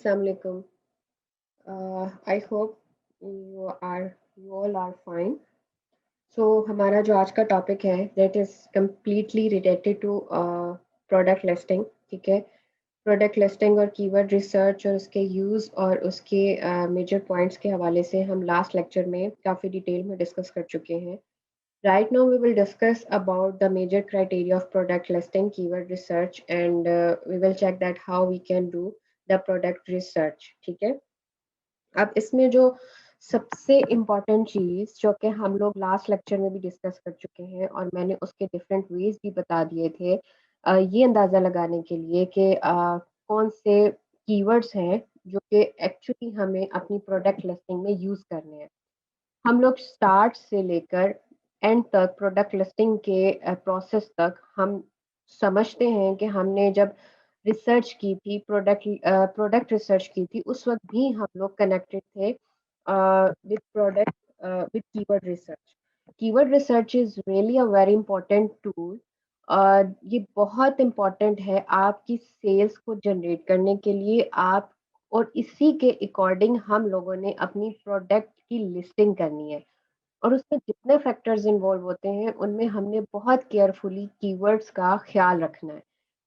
Assalamu alaikum. I hope you all are fine. So हमारा जो आज का टॉपिक है that is completely related to product listing. ठीक है, प्रोडक्ट लिस्टिंग और कीवर्ड रिसर्च और उसके यूज़ और उसके मेजर पॉइंट्स के हवाले से हम लास्ट लेक्चर में काफ़ी डिटेल में डिस्कस कर चुके हैं. Right now we will discuss about the major criteria of product listing, keyword research, and we will check that how we can do the product research. ठीक है, अब इसमें जो सबसे इम्पोर्टेंट चीज़ जो कि हम लोग लास्ट लेक्चर में भी डिस्कस कर चुके हैं और मैंने उसके डिफरेंट वेज भी बता दिए थे, ये अंदाज़ा लगाने के लिए कि कौन से कीवर्ड्स हैं जो कि एक्चुअली हमें अपनी प्रोडक्ट लिस्टिंग में यूज़ करने हैं. हम लोग स्टार्ट से लेकर एंड तक प्रोडक्ट लिस्टिंग के प्रोसेस तक हम समझते हैं कि हमने जब रिसर्च की थी, प्रोडक्ट रिसर्च की थी, उस वक्त भी हम लोग कनेक्टेड थे with product with keyword research. Keyword research is really a very important tool. ये बहुत इम्पॉर्टेंट है आपकी सेल्स को जनरेट करने के लिए. आप और इसी के अकॉर्डिंग हम लोगों ने अपनी प्रोडक्ट की लिस्टिंग करनी है और उसमें जितने फैक्टर्स इन्वॉल्व होते हैं उनमें हमने बहुत केयरफुली कीवर्ड्स का ख्याल रखना है.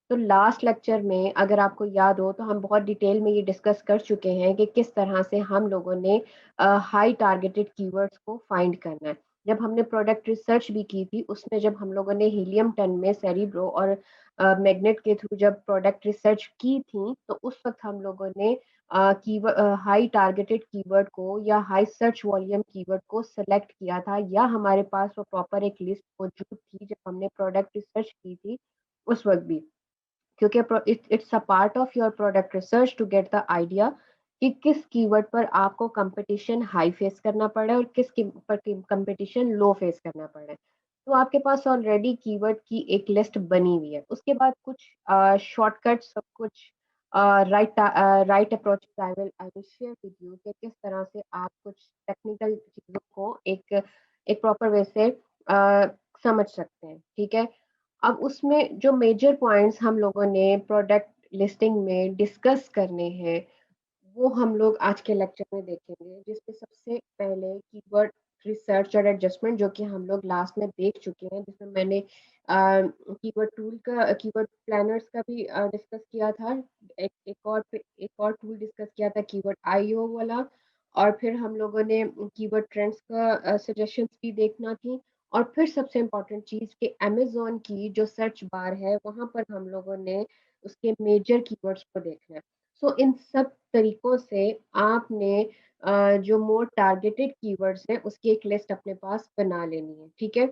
तो लास्ट लेक्चर में अगर आपको याद हो तो हम बहुत डिटेल में ये डिस्कस कर चुके हैं कि किस तरह से हम लोगों ने हाई टारगेटेड कीवर्ड्स को फाइंड करना है. जब हमने प्रोडक्ट रिसर्च भी की थी उसमें जब हम लोगों ने हीलियम 10 में सेरिब्रो और मैग्नेट के थ्रू जब प्रोडक्ट रिसर्च की थी तो उस वक्त हम लोगों ने कीवर्ड हाई टारगेटेड कीवर्ड को या हाई सर्च वॉल्यूम कीवर्ड को सेलेक्ट किया था या हमारे पास वो प्रॉपर एक लिस्ट मौजूद थी जब हमने प्रोडक्ट रिसर्च की थी उस वक्त भी, क्योंकि it's a part of your product research to get the idea कि किस कीवर्ड पर आपको कंपटीशन हाई फेस करना पड़ रहा है और किस पर कंपटीशन लो फेस करना पड़ रहा है. तो आपके पास ऑलरेडी कीवर्ड की एक लिस्ट बनी हुई है. उसके बाद कुछ शॉर्टकट्स और कुछ right approaches I will share with you कि किस तरह से आप कुछ टेक्निकल चीज़ों को एक एक प्रॉपर वे से समझ सकते हैं. ठीक है, अब उसमें जो मेजर पॉइंट्स हम लोगों ने प्रोडक्ट लिस्टिंग में डिस्कस करने हैं वो हम लोग आज के लेक्चर में देखेंगे, जिसमें सबसे पहले कीवर्ड रिसर्च और एडजस्टमेंट जो कि हम लोग लास्ट में देख चुके हैं, जिसमें मैंने कीवर्ड प्लानर्स का भी डिस्कस किया था. एक और टूल डिस्कस किया था कीवर्ड आईओ वाला. और फिर हम लोगों ने कीवर्ड ट्रेंड्स का सजेशंस भी देखना थी. और फिर सबसे इम्पोर्टेंट चीज़ कि अमेज़न की जो सर्च बार है वहाँ पर हम लोगों ने उसके मेजर कीवर्ड्स को देखना है. सो इन सब तरीकों से आपने जो मोर टारगेटेड कीवर्ड्स हैं उसकी एक लिस्ट अपने पास बना लेनी है. ठीक है,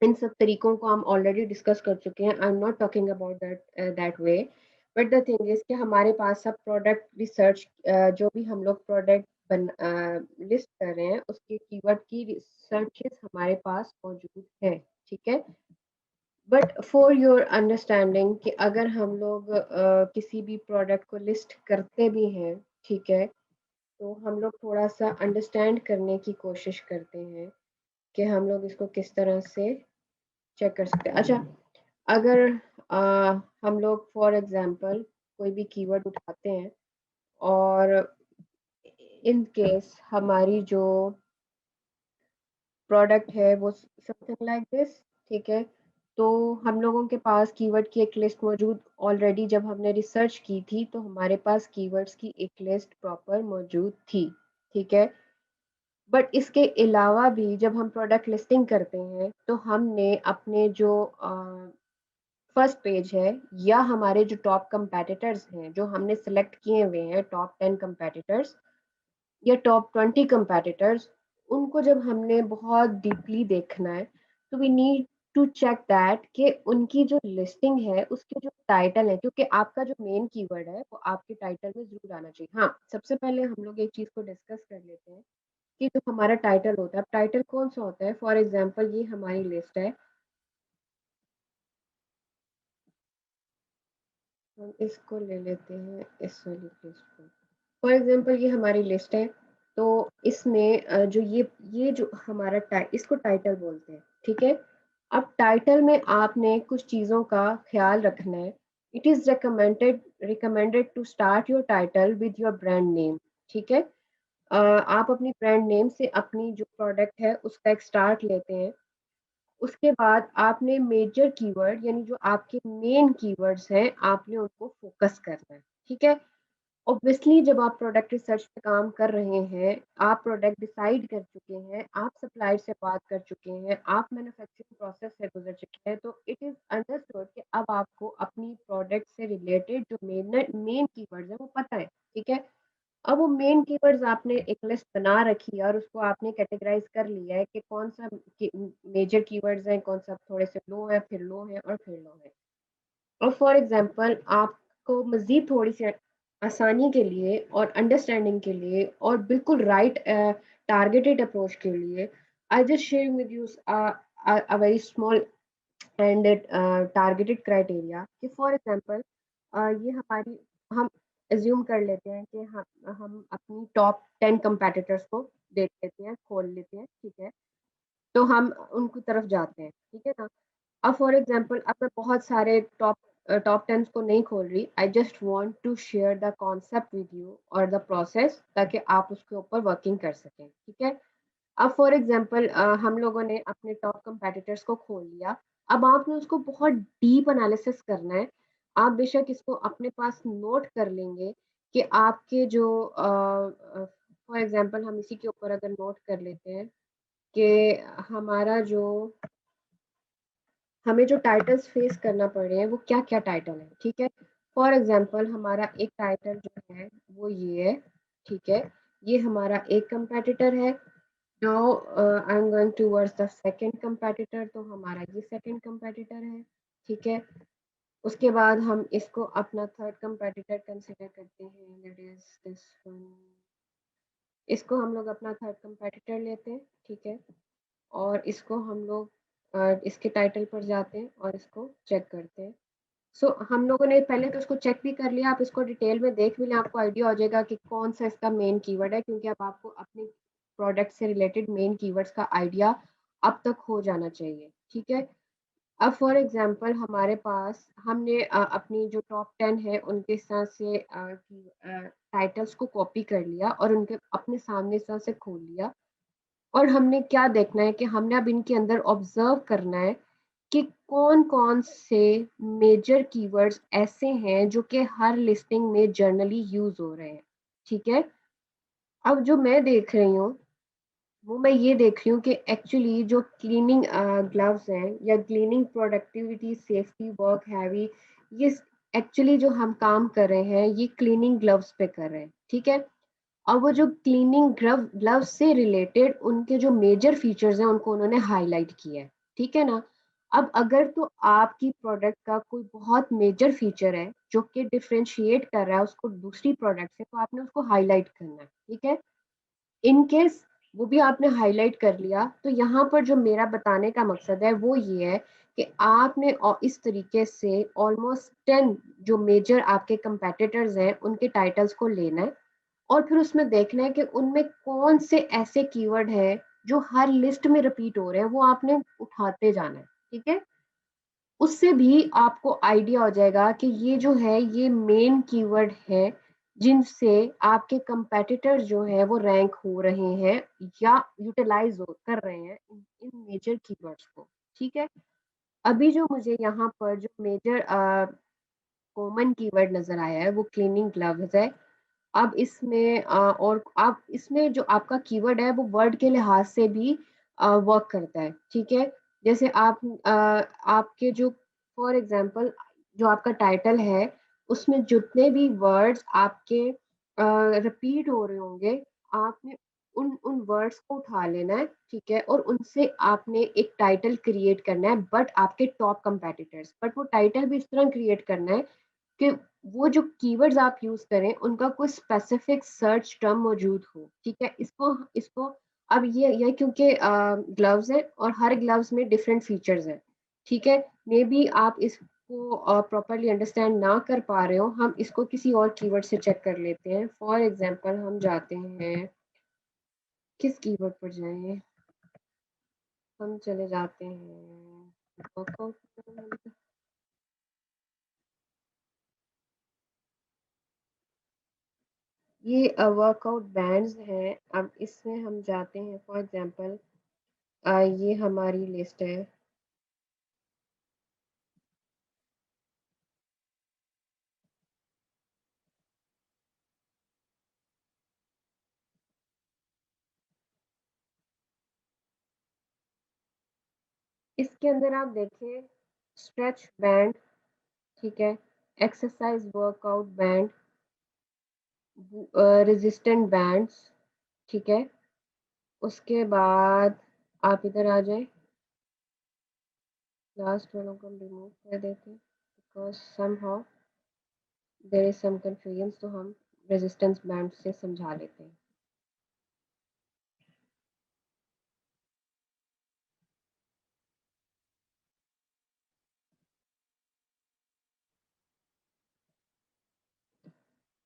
इन सब तरीकों को हम ऑलरेडी डिस्कस कर चुके हैं. आई am not talking about that way, but the thing is कि हमारे पास सब प्रोडक्ट रिसर्च जो भी हम लोग प्रोडक्ट लिस्ट कर रहे हैं उसके कीवर्ड की रिसर्चेस हमारे पास मौजूद है. ठीक है, बट फॉर योर अंडरस्टैंडिंग कि अगर हम लोग किसी भी प्रोडक्ट को लिस्ट करते भी हैं, ठीक है, तो हम लोग थोड़ा सा अंडरस्टैंड करने की कोशिश करते हैं कि हम लोग इसको किस तरह से चेक कर सकते हैं. अच्छा, अगर हम लोग फॉर एग्जांपल कोई भी कीवर्ड उठाते हैं और इन केस हमारी जो प्रोडक्ट है वो समथिंग लाइक दिस. ठीक है, तो हम लोगों के पास कीवर्ड की एक लिस्ट मौजूद ऑलरेडी जब हमने रिसर्च की थी तो हमारे पास कीवर्ड्स की एक लिस्ट प्रॉपर मौजूद थी. ठीक है, बट इसके अलावा भी जब हम प्रोडक्ट लिस्टिंग करते हैं तो हमने अपने जो फर्स्ट पेज है या हमारे जो टॉप कंपेटिटर्स हैं जो हमने सेलेक्ट किए हुए हैं, टॉप 10 कंपेटिटर्स या टॉप 20 कंपेटिटर्स, उनको जब हमने बहुत डीपली देखना है तो we need to check that कि उनकी जो लिस्टिंग है उसके जो टाइटल है, क्योंकि आपका जो मेन कीवर्ड है वो आपके टाइटल में जरूर आना चाहिए. हाँ, सबसे पहले हम लोग एक चीज़ को डिस्कस कर लेते हैं कि जो हमारा टाइटल होता है, अब टाइटल कौन सा होता है. फॉर एग्जांपल ये हमारी लिस्ट है, हम इसको ले लेते हैं इस वाली लिस्ट को. फॉर एग्जांपल ये हमारी लिस्ट है, तो इसमें जो ये जो हमारा इसको टाइटल बोलते हैं. ठीक है, अब टाइटल में आपने कुछ चीज़ों का ख्याल रखना है it is recommended to start your title with your brand name. ठीक है, आप अपनी ब्रांड नेम से अपनी जो प्रोडक्ट है उसका एक स्टार्ट लेते हैं। उसके बाद आपने मेजर कीवर्ड यानी जो आपके मेन कीवर्ड्स हैं आपने उनको फोकस करना है। ठीक है, ऑब्वियसली जब आप प्रोडक्ट रिसर्च पे काम कर रहे हैं, आप प्रोडक्ट डिसाइड कर चुके हैं, आप सप्लायर से बात कर चुके हैं, आप मैन्युफैक्चरिंग प्रोसेस से गुजर चुके हैं, तो इट इज अंडरस्टूड कि अब आपको अपनी प्रोडक्ट से रिलेटेड जो मेन कीवर्ड्स हैं वो पता है। ठीक है, अब वो मेन कीवर्ड्स आपने एक लिस्ट बना रखी है और उसको आपने कैटेगराइज कर लिया है कि कौन सा मेजर कीवर्ड्स हैं, कौन सा थोड़े से लो है, फिर लो है और फिर लो है। और फॉर एग्जांपल आपको मज़ीद थोड़ी सी आसानी के लिए और अंडरस्टैंडिंग के लिए और बिल्कुल राइट टारगेटेड अप्रोच के लिए, आई just share with you a very small and targeted criteria कि फॉर एग्जांपल ये हमारी हम एज्यूम कर लेते हैं कि हम अपनी टॉप 10 कंपेटिटर्स को देख लेते हैं, खोल लेते हैं। ठीक है, तो हम उनकी तरफ जाते हैं। ठीक है ना, अब फॉर एग्जांपल अब मैं बहुत सारे टॉप टेंस को नहीं खोल रही, I just want to share the concept with you और द प्रोसेस ताकि आप उसके ऊपर वर्किंग कर सकें। ठीक है, अब फॉर एग्जांपल हम लोगों ने अपने टॉप कंपेटिटर्स को खोल लिया। अब आपने उसको बहुत डीप एनालिसिस करना है। आप बेशक इसको अपने पास नोट कर लेंगे कि आपके जो फॉर एग्जांपल हम इसी के ऊपर अगर नोट कर लेते हैं कि हमारा जो हमें जो टाइटल्स फेस करना पड़ रहे हैं वो क्या क्या टाइटल है। ठीक है, फॉर एग्जांपल हमारा एक टाइटल जो है वो ये है। ठीक है, ये हमारा एक कंपेटिटर है। Now I am going towards the second competitor, तो हमारा ये सेकंड कंपेटिटर है। ठीक है, उसके बाद हम इसको अपना थर्ड कंपेटिटर कंसिडर करते हैं, दैट इज दिस वन। इसको हम लोग अपना थर्ड कंपेटिटर लेते हैं। ठीक है, और इसको हम लोग इसके टाइटल पर जाते हैं और इसको चेक करते हैं। सो हम लोगों ने पहले तो उसको चेक भी कर लिया, आप इसको डिटेल में देख भी लें, आपको आइडिया हो जाएगा कि कौन सा इसका मेन कीवर्ड है, क्योंकि अब आपको अपने प्रोडक्ट से रिलेटेड मेन कीवर्ड्स का आइडिया अब तक हो जाना चाहिए। ठीक है, अब फॉर एग्जांपल हमारे पास हमने अपनी जो टॉप 10 है उनके साथ से टाइटल्स को कॉपी कर लिया और उनके अपने सामने साथ से खोल लिया। और हमने क्या देखना है कि हमने अब इनके अंदर ऑब्जर्व करना है कि कौन-कौन से मेजर कीवर्ड्स ऐसे हैं जो कि हर लिस्टिंग में जनरली यूज़ हो रहे हैं। ठीक है? अब जो मैं देख रही हूँ, वो मैं ये देख रही हूँ कि एक्चुअली जो क्लीनिंग ग्लव्स हैं या cleaning productivity, safety, work heavy, ये एक्चुअली जो हम काम कर रहे हैं, ये क्लीनिंग ग्लव्स पे कर रहे हैं। ठीक है? और वो जो क्लीनिंग ग्लव से रिलेटेड उनके जो मेजर फीचर्स हैं उनको उन्होंने हाईलाइट किया है। ठीक है ना, अब अगर तो आपकी प्रोडक्ट का कोई बहुत मेजर फीचर है जो कि डिफरेंशिएट कर रहा है उसको दूसरी प्रोडक्ट से, तो आपने उसको हाईलाइट करना है। ठीक है, इन केस वो भी आपने हाईलाइट कर लिया, तो यहाँ पर जो मेरा बताने का मकसद है वो ये है कि आपने इस तरीके से ऑलमोस्ट 10 जो मेजर आपके कंपेटिटर्स हैं उनके टाइटल्स को लेना है और फिर उसमें देखना है कि उनमें कौन से ऐसे कीवर्ड है जो हर लिस्ट में रिपीट हो रहे हैं, वो आपने उठाते जाना है। ठीक है, उससे भी आपको आइडिया हो जाएगा कि ये जो है ये मेन कीवर्ड है जिनसे आपके कंपेटिटर्स जो है वो रैंक हो रहे हैं या यूटिलाइज कर रहे हैं इन मेजर कीवर्ड्स को। ठीक है, अभी जो मुझे यहाँ पर जो मेजर कॉमन कीवर्ड नजर आया है वो क्लीनिंग ग्लव्स है। अब इसमें और आप इसमें जो आपका कीवर्ड है वो वर्ड के लिहाज से भी वर्क करता है। ठीक है, जैसे आप आपके जो फॉर एग्जांपल जो आपका टाइटल है उसमें जितने भी वर्ड्स आपके रिपीट हो रहे होंगे, आपने उन उन वर्ड्स को उठा लेना है। ठीक है, और उनसे आपने एक टाइटल क्रिएट करना है, बट आपके टॉप कंपेटिटर्स, बट वो टाइटल भी इस तरह क्रिएट करना है कि वो जो कीवर्ड्स आप यूज करें उनका कोई स्पेसिफिक सर्च टर्म मौजूद हो। ठीक है, इसको इसको अब ये क्योंकि ग्लव्स है और हर ग्लव्स में डिफरेंट फीचर्स हैं। ठीक है, मे बी आप इसको प्रॉपरली अंडरस्टैंड ना कर पा रहे हो, हम इसको किसी और कीवर्ड से चेक कर लेते हैं। फॉर एग्जांपल हम जाते हैं, किस कीवर्ड पर जाएं, हम चले जाते हैं ये वर्कआउट बैंड्स हैं। अब इसमें हम जाते हैं, फॉर एग्जांपल ये हमारी लिस्ट है। इसके अंदर आप देखें, स्ट्रेच बैंड, ठीक है, exercise workout band, resistant bands, ठीक है। उसके बाद आप इधर आ जाए, लास्ट वालों को हम रिमूव कर देते हैं because somehow there is some confusion, तो हम रेजिस्टेंस बैंड से समझा लेते हैं।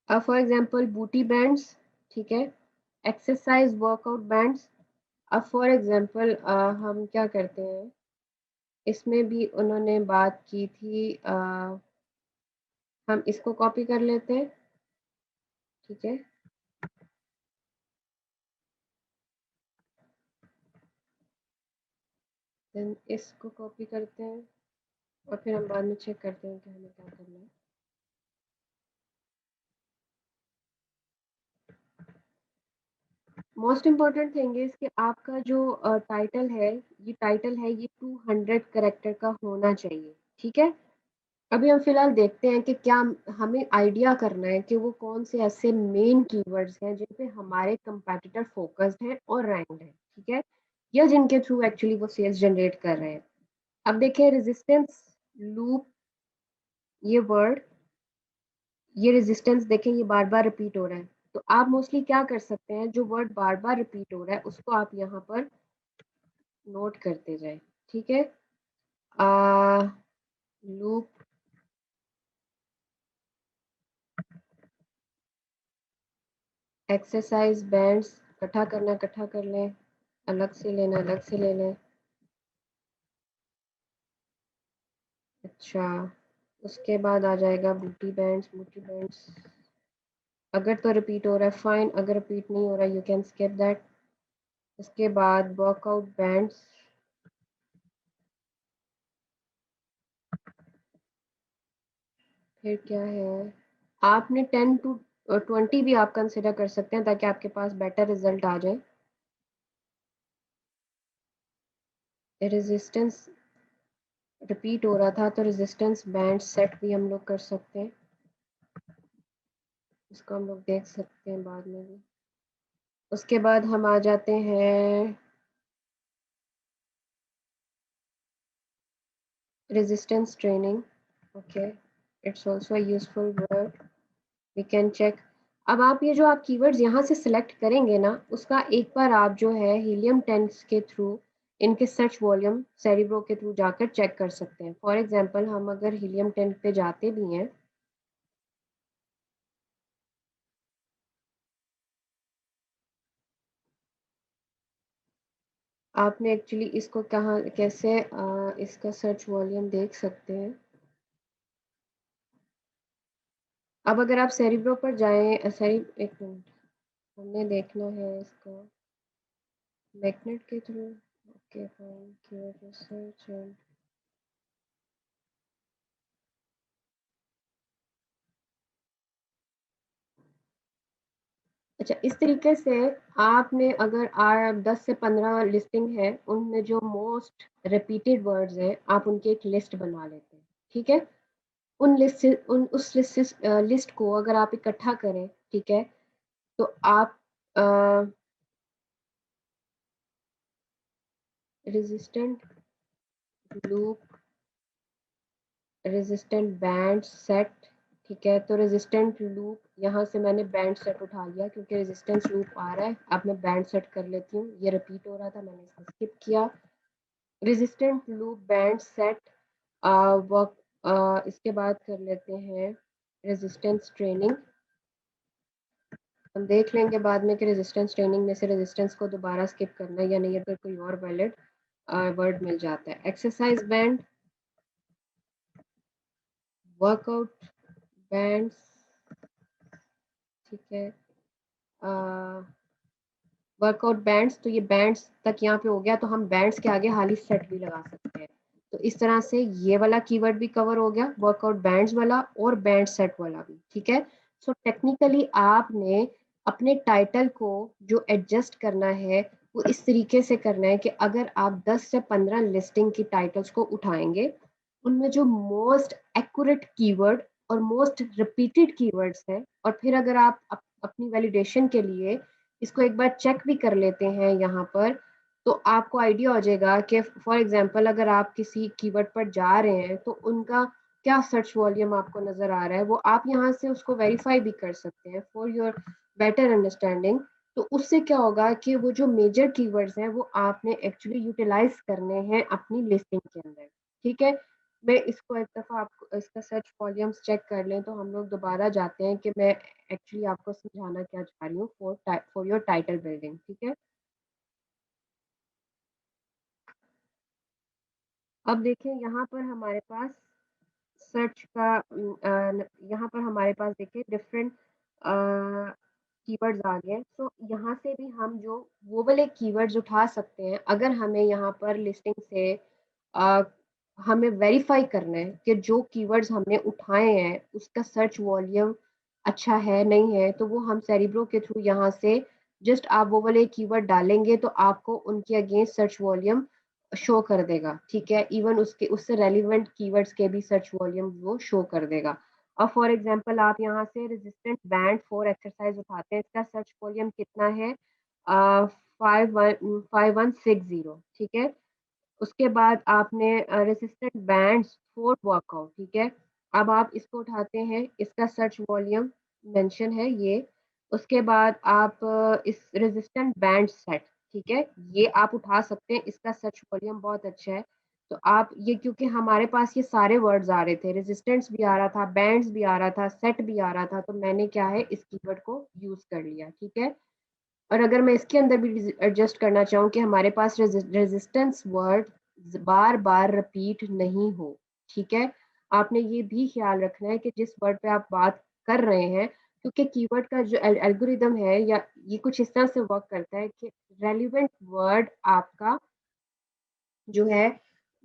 अब फॉर एग्जांपल बूटी बैंड्स, ठीक है, एक्सरसाइज वर्कआउट बैंड्स। अब फॉर एग्जांपल हम क्या करते हैं, इसमें भी उन्होंने बात की थी, हम इसको कॉपी कर लेते हैं, ठीक है। देन इसको कॉपी करते हैं और फिर हम बाद में चेक करते हैं कि हमें क्या करना है। मोस्ट इम्पॉर्टेंट थिंग इज कि आपका जो टाइटल है, ये टाइटल है, ये 200 करेक्टर का होना चाहिए, ठीक है। अभी हम फिलहाल देखते हैं कि क्या हमें आइडिया करना है कि वो कौन से ऐसे मेन कीवर्ड्स हैं जिन पे हमारे कंपैटिटर फोकस्ड हैं और रैंक्ड हैं, ठीक है, या जिनके थ्रू एक्चुअली वो सेल्स जनरेट कर रहे हैं। अब देखिए रेजिस्टेंस लूप, ये वर्ड, ये रेजिस्टेंस देखें, ये बार बार रिपीट हो रहा है। तो आप मोस्टली क्या कर सकते हैं, जो वर्ड बार बार रिपीट हो रहा है उसको आप यहाँ पर नोट करते जाए, ठीक है। लूप, एक्सरसाइज बैंड्स, इकट्ठा करना इकट्ठा कर लें, अलग से लेना अलग से ले लें। अच्छा, उसके बाद आ जाएगा बूटी बैंड्स। बूटी बैंड्स अगर तो रिपीट हो रहा है फाइन, अगर रिपीट नहीं हो रहा है यू कैन स्किप दैट। उसके बाद वर्कआउट बैंड्स, फिर क्या है, आपने 10 to 20 भी आप कंसिडर कर सकते हैं ताकि आपके पास बेटर रिजल्ट आ जाए। रेजिस्टेंस रिपीट हो रहा था तो रेजिस्टेंस बैंड सेट भी हम लोग कर सकते हैं, इसको हम लोग देख सकते हैं बाद में भी। उसके बाद हम आ जाते हैं resistance training, okay, it's also a useful word, we can check। अब आप ये जो आप कीवर्ड्स यहाँ से सिलेक्ट करेंगे ना, उसका एक बार आप जो है हीलियम 10 के थ्रू इनके सर्च वॉल्यूम सेरिब्रो के थ्रू जाकर चेक कर सकते हैं। फॉर एग्जांपल हम अगर हीलियम 10 पे जाते भी हैं, आपने एक्चुअली इसको कहाँ कैसे इसका सर्च वॉल्यूम देख सकते हैं। अब अगर आप सेरिब्रो पर जाएं, एक मिनट, हमने देखना है इसको मैग्नेट के through, okay fine, keyword research and, अच्छा इस तरीके से आपने अगर 10 से 15 लिस्टिंग है, उनमें जो मोस्ट रिपीटेड वर्ड्स हैं आप उनकी एक लिस्ट बना लेते हैं, ठीक है। उन लिस्ट से उस लिस्ट को अगर आप इकट्ठा करें, ठीक है, तो आप resistant loop, resistant band set, ठीक है। तो रेजिस्टेंट लूप, यहाँ से मैंने बैंड सेट उठा लिया क्योंकि रेजिस्टेंस लूप आ रहा है। अब मैं बैंड सेट कर लेती हूँ, ये रिपीट हो रहा था मैंने इसको स्किप किया। Resistant loop band set work, इसके बाद कर लेते हैं रेजिस्टेंस ट्रेनिंग। हम देख लेंगे बाद में कि रेजिस्टेंस ट्रेनिंग में से रेजिस्टेंस को दोबारा स्किप करना है या नहीं, अगर कोई और वैलिड वर्ड मिल जाता है। एक्सरसाइज बैंड, वर्कआउट बैंड्स, ठीक है, वर्कआउट बैंड्स, तो ये बैंड्स तक यहाँ पे हो गया, तो हम बैंड्स के आगे हाली सेट भी लगा सकते हैं। तो इस तरह से ये वाला कीवर्ड भी कवर हो गया, वर्कआउट बैंड्स वाला और बैंड सेट वाला भी, ठीक है। सो टेक्निकली आपने अपने टाइटल को जो एडजस्ट करना है वो इस तरीके से करना है कि अगर आप 10 से 15 लिस्टिंग की टाइटल्स को उठाएंगे, उनमें जो मोस्ट एक्यूरेट कीवर्ड और मोस्ट रिपीटेड कीवर्ड्स हैं, और फिर अगर आप अपनी वैलिडेशन के लिए इसको एक बार चेक भी कर लेते हैं यहाँ पर, तो आपको आइडिया हो जाएगा कि फॉर एग्जांपल अगर आप किसी कीवर्ड पर जा रहे हैं तो उनका क्या सर्च वॉल्यूम आपको नजर आ रहा है, वो आप यहाँ से उसको वेरीफाई भी कर सकते हैं फॉर योर बेटर अंडरस्टैंडिंग। तो उससे क्या होगा कि वो जो मेजर कीवर्ड्स हैं वो आपने एक्चुअली यूटिलाइज करने हैं अपनी लिस्टिंग के अंदर, ठीक है। मैं इसको एक दफ़ा आपको इसका सर्च वॉल्यूम्स चेक कर लें तो हम लोग दोबारा जाते हैं कि मैं एक्चुअली आपको समझाना क्या चाह रही हूँ फॉर योर टाइटल बिल्डिंग, ठीक है। अब देखें यहाँ पर हमारे पास सर्च का यहाँ पर हमारे पास देखिए डिफरेंट कीवर्ड्स आ गए, तो यहाँ से भी हम जो वो वाले कीवर्ड्स उठा सकते हैं अगर हमें यहाँ पर लिस्टिंग से अ, हमें वेरीफाई करना है कि जो कीवर्ड्स हमने उठाए हैं उसका सर्च वॉल्यूम अच्छा है नहीं है, तो वो हम सेरिब्रो के थ्रू यहाँ से जस्ट आप वो वाले कीवर्ड डालेंगे तो आपको उनके अगेंस्ट सर्च वॉल्यूम शो कर देगा, ठीक है। इवन उसके उससे रेलिवेंट कीवर्ड्स के भी सर्च वॉल्यूम वो शो कर देगा। अब फॉर एग्जांपल आप यहाँ से रेजिस्टेंट बैंड फॉर एक्सरसाइज उठाते हैं, इसका सर्च वॉल्यूम कितना है, 5160, ठीक है। उसके बाद आपने रेसिस्टेंट बैंड्स फॉर वर्कआउट, ठीक है। अब आप इसको उठाते हैं, इसका सर्च वॉल्यूम मेंशन है ये। उसके बाद आप इस रेजिस्टेंट बैंड सेट, ठीक है, ये आप उठा सकते हैं, इसका सर्च वॉल्यूम बहुत अच्छा है। तो आप ये क्योंकि हमारे पास ये सारे वर्ड्स आ रहे थे, रेजिस्टेंस भी आ रहा था, बैंड्स भी आ रहा था, सेट भी आ रहा था, तो मैंने क्या है इस कीवर्ड को यूज कर लिया, ठीक है। और अगर मैं इसके अंदर भी एडजस्ट करना चाहूँ कि हमारे पास रेजिस्टेंस वर्ड बार बार रिपीट नहीं हो, ठीक है। आपने ये भी ख्याल रखना है कि जिस वर्ड पे आप बात कर रहे हैं, क्योंकि कीवर्ड का जो एल्गोरिदम है या ये कुछ इस तरह से वर्क करता है कि रेलिवेंट वर्ड आपका जो है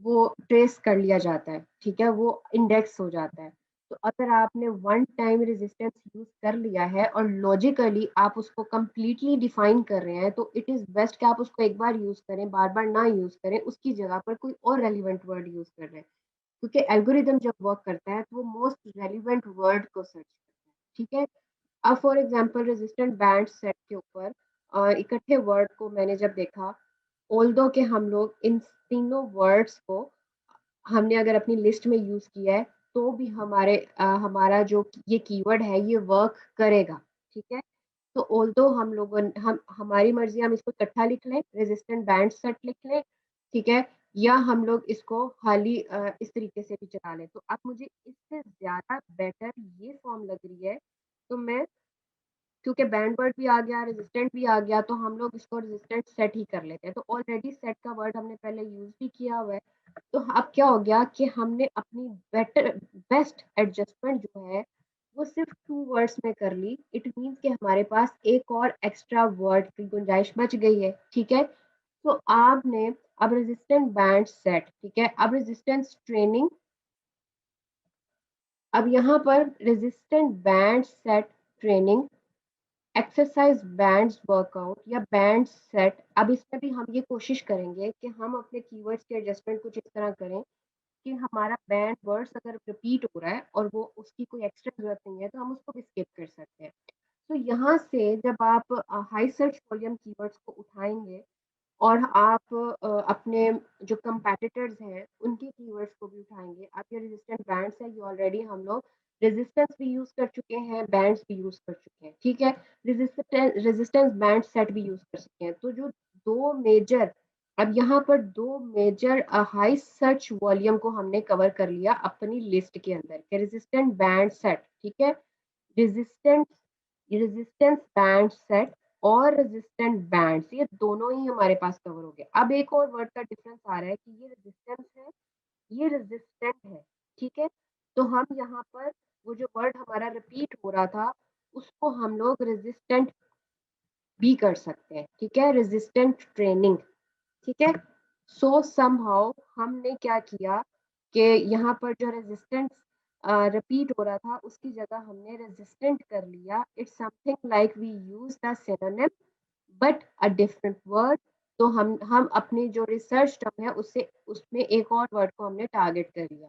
वो ट्रेस कर लिया जाता है, ठीक है, वो इंडेक्स हो जाता है। तो अगर आपने वन टाइम रेजिस्टेंस यूज कर लिया है और लॉजिकली आप उसको कंप्लीटली डिफाइन कर रहे हैं, तो इट इज बेस्ट कि आप उसको एक बार यूज करें, बार बार ना यूज करें, उसकी जगह पर कोई और रेलिवेंट वर्ड यूज कर रहे हैं, क्योंकि एल्गोरिदम जब वर्क करता है तो वो मोस्ट रेलिवेंट वर्ड को सर्च करता है, ठीक है। अब for example resistant band set के ऊपर इकट्ठे वर्ड को मैंने जब देखा, ऑल्दो के हम लोग इन तीनों वर्ड्स को हमने अगर अपनी लिस्ट में यूज किया है तो भी हमारा जो ये कीवर्ड है ये वर्क करेगा, ठीक है। तो ऑल्दो हम लोगों हम हमारी मर्जी हम इसको इकट्ठा लिख लें, रेजिस्टेंट बैंड सेट लिख लें, ठीक है, या हम लोग इसको खाली इस तरीके से भी चला लें। तो अब मुझे इससे ज्यादा बेटर ये फॉर्म लग रही है, तो मैं क्योंकि बैंड वर्ड भी आ गया, रेजिस्टेंट भी आ गया, तो हम लोग इसको रेजिस्टेंट सेट ही कर लेते हैं। तो ऑलरेडी सेट का वर्ड हमने पहले यूज भी किया हुआ है, तो अब क्या हो गया कि हमने अपनी बेस्ट एडजस्टमेंट जो है वो सिर्फ टू वर्ड्स में कर ली। इट मीन्स कि हमारे पास एक और एक्स्ट्रा वर्ड की गुंजाइश बच गई है, ठीक है। तो आपने अब रेजिस्टेंट बैंड सेट, ठीक है, अब रेजिस्टेंस ट्रेनिंग, अब यहाँ पर resistant band set training exercise bands workout या बैंड सेट। अब इसमें भी हम ये कोशिश करेंगे कि हम अपने कीवर्ड्स के एडजस्टमेंट कुछ इस तरह करें कि हमारा बैंड वर्ड्स अगर रिपीट हो रहा है और वो उसकी कोई एक्स्ट्रा जरूरत नहीं है तो हम उसको भी स्किप कर सकते हैं। तो यहाँ से जब आप हाई सर्च वॉल्यूम कीवर्ड्स को उठाएंगे और आप अपने जो कंपेटिटर्स हैं उनके कीवर्ड्स को भी उठाएंगे, आप ये रेजिस्टेंट बैंड्स है, ये ऑलरेडी हम लोग रेजिस्टेंस भी यूज कर चुके हैं, बैंड्स भी यूज कर चुके हैं, ठीक है। रेजिस्टेंस बैंड सेट भी यूज कर चुके हैं। तो जो दो मेजर अब यहाँ पर दो मेजर हाई सर्च वॉल्यूम को हमने कवर कर लिया अपनी लिस्ट के अंदर, रेजिस्टेंट बैंड सेट, ठीक है, रेजिस्टेंस रेजिस्टेंस बैंड सेट और रेजिस्टेंट बैंड्स, ये दोनों ही हमारे पास कवर हो गए। अब एक और वर्ड का डिफरेंस आ रहा है कि ये रेजिस्टेंस है, ये रेजिस्टेंट है, ठीक है। तो हम यहाँ पर वो जो वर्ड हमारा रिपीट हो रहा था उसको हम लोग रेजिस्टेंट भी कर सकते हैं, ठीक है, रेजिस्टेंट ट्रेनिंग, ठीक है। सो समहाउ हमने क्या किया कि यहाँ पर जो रेजिस्टेंस रिपीट हो रहा था उसकी जगह हमने रेजिस्टेंट कर लिया। It's something like we use the synonym but a different word. तो हम अपनी जो रिसर्च टर्म है उससे उसमें एक और वर्ड को हमने टारगेट कर लिया,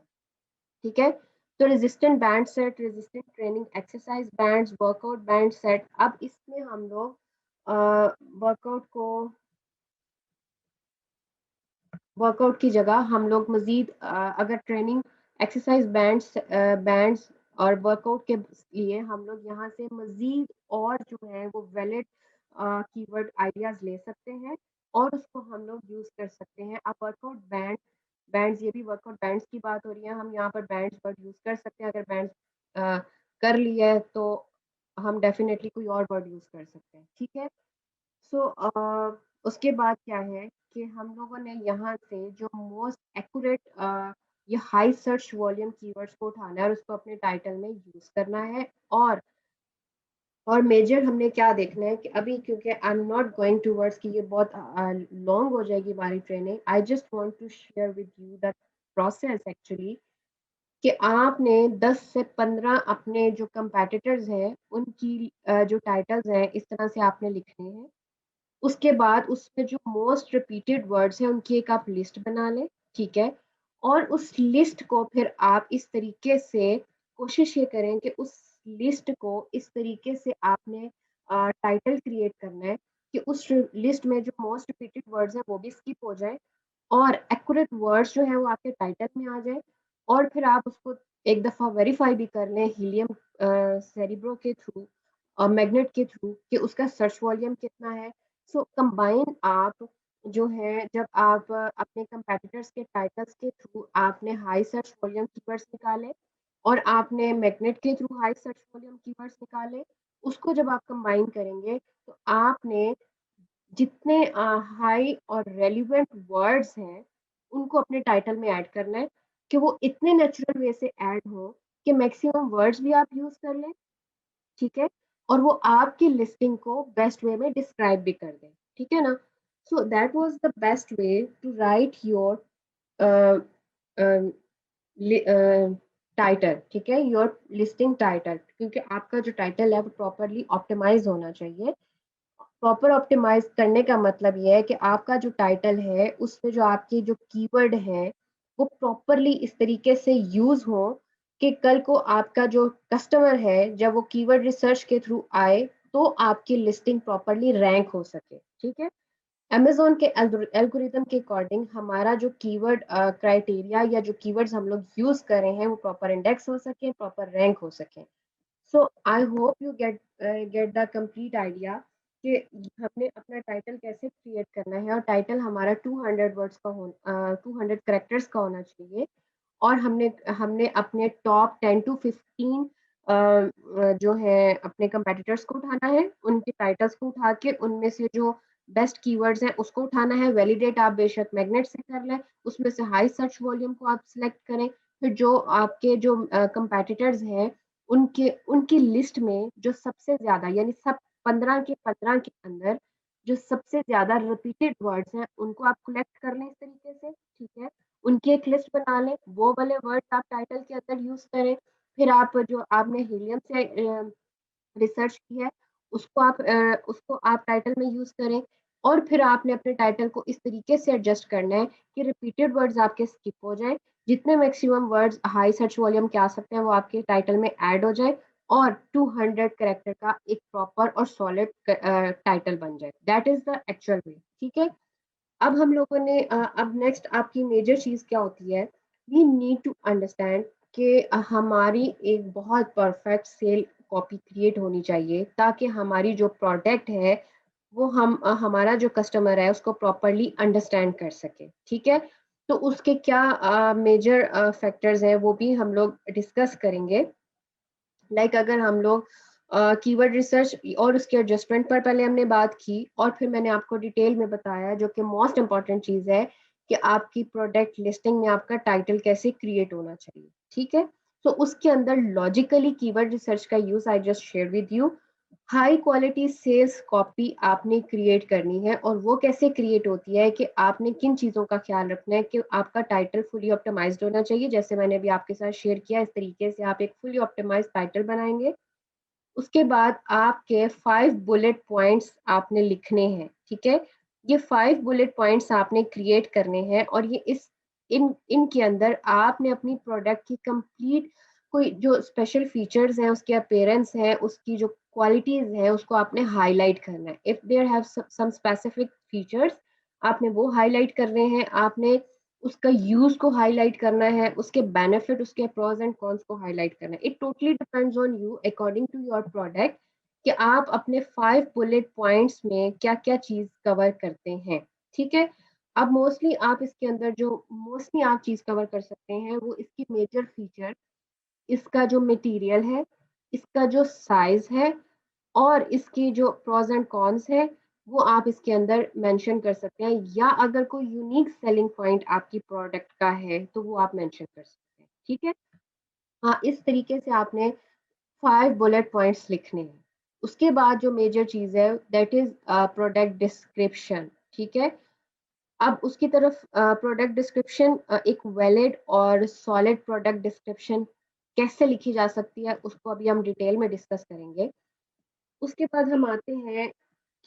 ठीक है। तो resistant band set, resistant training exercise bands, workout band set. अब इसमें हम लोग वर्कआउट की जगह हम लोग मजीद अगर ट्रेनिंग एक्सरसाइज बैंड्स और वर्कआउट के लिए हम लोग यहाँ से मजीद और जो है वो वैलिड कीवर्ड आइडियाज ले सकते हैं और उसको हम लोग यूज कर सकते हैं। अब वर्कआउट बैंड्स, ये भी वर्कआउट बैंड्स की बात हो रही है, हम यहाँ पर बैंड्स वर्ड यूज कर सकते हैं। अगर बैंड्स कर लिया है तो हम डेफिनेटली कोई और वर्ड यूज कर सकते हैं, ठीक है। सो उसके बाद क्या है कि हम लोगों ने यहाँ से जो मोस्ट एक्यूरेट या हाई सर्च वॉल्यूम कीवर्ड्स को उठाना है और उसको अपने टाइटल में यूज करना है। और मेजर हमने क्या देखना है कि अभी क्योंकि I am not going towards कि ये बहुत लॉन्ग हो जाएगी हमारी training, I just want to share with you that process actually कि आपने 10 से 15 अपने जो कंपेटिटर्स हैं उनकी जो टाइटल्स हैं इस तरह से आपने लिखने हैं। उसके बाद उसमें जो मोस्ट रिपीटेड वर्ड्स हैं उनकी एक आप लिस्ट बना लें, ठीक है। और उस लिस्ट को फिर आप इस तरीके से कोशिश ये करें कि उस लिस्ट को इस तरीके से आपने टाइटल क्रिएट करना है कि उस लिस्ट में जो मोस्ट रिपीटेड वर्ड्स हैं वो भी स्किप हो जाए और एक्यूरेट वर्ड्स जो है वो आपके टाइटल में आ जाए। और फिर आप उसको एक दफ़ा वेरीफाई भी कर लें हीलियम सेरिब्रो के थ्रू और मैग्नेट के थ्रू कि उसका सर्च वॉल्यूम कितना है। सो कंबाइन आप जो है जब आप अपने कंपेटिटर्स के टाइटल्स के थ्रू आपने हाई सर्च वॉल्यूम कीवर्ड्स निकाले और आपने मैग्नेट के through high search volume keywords निकाले, उसको जब आप कंबाइन करेंगे तो आपने जितने हाई और रेलिवेंट वर्ड्स हैं उनको अपने टाइटल में ऐड करना है कि वो इतने नेचुरल वे से ऐड हो कि मैक्सिमम वर्ड्स भी आप यूज कर लें, ठीक है, और वो आपकी लिस्टिंग को बेस्ट वे में डिस्क्राइब भी कर दें, ठीक है ना। So that was the best way to write your title, ठीक है, योर लिस्टिंग टाइटल, क्योंकि आपका जो टाइटल है वो प्रॉपरली ऑप्टिमाइज होना चाहिए। प्रॉपर ऑप्टिमाइज करने का मतलब ये है कि आपका जो टाइटल है उसमें जो आपके जो कीवर्ड है वो प्रॉपरली इस तरीके से यूज हो कि कल को आपका जो कस्टमर है जब वो कीवर्ड रिसर्च के थ्रू आए तो आपकी लिस्टिंग प्रॉपरली रैंक हो सके, ठीक है। अमेज़न के एल्गोरिदम के अकॉर्डिंग हमारा जो कीवर्ड क्राइटेरिया या जो कीवर्ड्स हम लोग यूज कर रहे हैं वो प्रॉपर इंडेक्स हो सके, प्रॉपर रैंक हो सके। So I hope you get the complete idea कि हमने अपना टाइटल कैसे क्रिएट करना है। और टाइटल हमारा 200 वर्ड्स का हो 200 कैरेक्टर्स का होना चाहिए। और हमने हमने अपने टॉप 10 to 15 जो है अपने कंपेटिटर्स को उठाना है, उनके टाइटल्स को उठा के उनमें से जो बेस्ट कीवर्ड्स हैं उसको उठाना है। वैलिडेट आप बेशक मैग्नेट से कर लें, उसमें से हाई सर्च वॉल्यूम को आप सिलेक्ट करें। फिर जो आपके जो कंपेटिटर्स हैं उनके उनकी लिस्ट में जो सबसे ज्यादा यानी सब 15 के 15 के अंदर जो सबसे ज्यादा रिपीटेड वर्ड्स हैं उनको आप कलेक्ट कर लें इस तरीके से, ठीक है। उनकी एक लिस्ट बना लें, वो वाले वर्ड्स आप टाइटल के अंदर यूज करें। फिर आप जो आपने हीलियम से रिसर्च की है उसको आप टाइटल में यूज करें। और फिर आपने अपने टाइटल को इस तरीके से एडजस्ट करना है कि रिपीटेड वर्ड्स आपके स्किप हो जाए, जितने maximum words high search volume के आ सकते हैं वो आपके टाइटल में ऐड हो जाए और 200 कैरेक्टर का एक प्रॉपर और सॉलिड टाइटल बन जाए। दैट इज द एक्चुअल वे, ठीक है। अब हम लोगों ने अब नेक्स्ट आपकी मेजर चीज क्या होती है, वी नीड टू अंडरस्टैंड कि हमारी एक बहुत परफेक्ट सेल कॉपी क्रिएट होनी चाहिए ताकि हमारी जो प्रोडक्ट है वो हमारा जो कस्टमर है उसको प्रॉपरली अंडरस्टैंड कर सके, ठीक है। तो उसके क्या मेजर फैक्टर्स हैं वो भी हम लोग डिस्कस करेंगे। अगर हम लोग कीवर्ड रिसर्च और उसके एडजस्टमेंट पर पहले हमने बात की और फिर मैंने आपको डिटेल में बताया जो कि मोस्ट इम्पॉर्टेंट चीज़ है कि आपकी प्रोडक्ट लिस्टिंग में आपका टाइटल कैसे क्रिएट होना चाहिए, ठीक है। तो उसके अंदर लॉजिकली कीवर्ड रिसर्च का use I just share with you. High quality sales copy आपने क्रिएट करनी है, और वो कैसे क्रिएट होती है कि आपने किन चीज़ों का ख्याल रखना है कि आपका टाइटल फुली ऑप्टिमाइज्ड होना चाहिए, जैसे मैंने अभी आपके साथ शेयर किया, इस तरीके से आप एक फुली ऑप्टिमाइज्ड टाइटल बनाएंगे। उसके बाद आपके 5 बुलेट पॉइंट्स आपने लिखने हैं, ठीक है? ये 5 बुलेट पॉइंट्स आपने क्रिएट करने हैं, और ये इस इन इनके अंदर आपने अपनी प्रोडक्ट की कंप्लीट कोई जो स्पेशल फीचर्स हैं, उसके अपीयरेंस है, उसकी जो क्वालिटीज़ हैं, उसको आपने हाइलाइट करना है। If there have some specific features, आपने वो हाइलाइट करने हैं, आपने उसका यूज़ को हाइलाइट करना है, उसके बेनिफिट, उसके प्रोस एंड कॉन्स को हाइलाइट करना है। It totally depends on you according to your product कि आप अपने 5 बुलेट पॉइंट्स में क्या-क्या चीज़ कवर करते हैं, ठीक है? अब मोस्टली आप इसके अंदर जो मोस्टली आप चीज़ कवर कर सकते हैं, वो इसकी मेजर फीचर, इसका जो मटेरियल है, इसका जो साइज़ है, और इसकी जो प्रोस एंड कॉन्स है, वो आप इसके अंदर मेंशन कर सकते हैं, या अगर कोई यूनिक सेलिंग पॉइंट आपकी प्रोडक्ट का है, तो वो आप मेंशन कर सकते हैं, ठीक है? हाँ, इस तरीके से आपने 5 बुलेट पॉइंट्स लिखने हैं। उसके बाद जो मेजर चीज़ है, दैट इज़ प्रोडक्ट डिस्क्रिप्शन, ठीक है? अब उसकी तरफ प्रोडक्ट डिस्क्रिप्शन, एक वैलिड और सॉलिड प्रोडक्ट डिस्क्रिप्शन कैसे लिखी जा सकती है, उसको अभी हम डिटेल में डिस्कस करेंगे। उसके बाद हम आते हैं